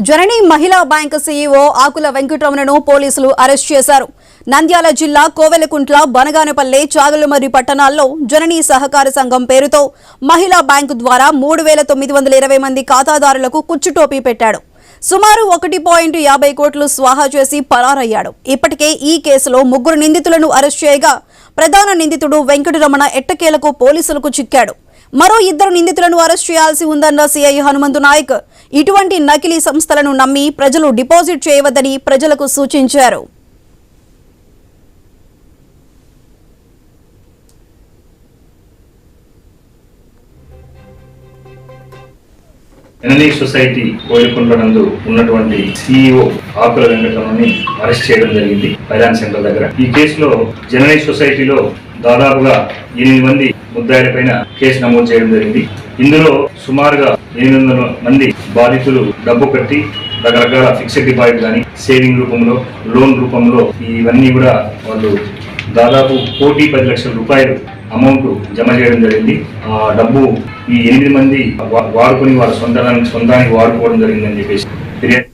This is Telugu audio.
జననీ మహిళా బ్యాంక్ సీఈఓ ఆకుల వెంకటరమణను పోలీసులు అరెస్ట్ చేశారు. నంద్యాల జిల్లా కోవెలకుంట్ల, బనగానపల్లె, చాగలమర్రి పట్టణాల్లో జననీ సహకార సంఘం పేరుతో మహిళా బ్యాంకు ద్వారా 3,920 మంది ఖాతాదారులకు కుచ్చుటోపీ పెట్టాడు. సుమారు 1.50 కోట్లు స్వాహా చేసి పరారయ్యాడు. ఇప్పటికే ఈ కేసులో 3 నిందితులను అరెస్ట్ చేయగా ప్రధాన నిందితుడు వెంకటరమణ ఎట్టకేలకు పోలీసులకు చిక్కాడు. మరో 2 నిందితులను అరెస్ట్ చేయాల్సి ఉందన్న సిఐ హనుమంతు నాయక్ ఇటువంటి నకిలీ సంస్థలను నమ్మి ప్రజలు డిపాజిట్ చేయవద్దని ప్రజలకు సూచించారు. జననీ సొసైటీ కోయిలకుంట్ల నందు ఉన్నటువంటి సీఈఓ ఆకుల వెంకటరమణని అరెస్ట్ చేయడం జరిగింది ఫైనాన్స్ సెంటర్ దగ్గర. ఈ కేసులో జననీ సొసైటీలో దాదాపుగా 8 మంది ముద్దాయిల పైన కేసు నమోదు చేయడం జరిగింది. ఇందులో సుమారుగా 800 మంది బాధితులు డబ్బు కట్టి రకరకాల ఫిక్స్డ్ డిపాజిట్ కానీ, సేవింగ్ రూపంలో, లోన్ రూపంలో ఇవన్నీ కూడా వాళ్ళు దాదాపు 1,10,00,000 రూపాయలు అమౌంట్ జమ చేయడం జరిగింది. ఆ డబ్బు ఈ 8 మంది వాడుకొని వాళ్ళ సొంతానికి వాడుకోవడం జరిగిందని చెప్పేసి ఫిర్యాదు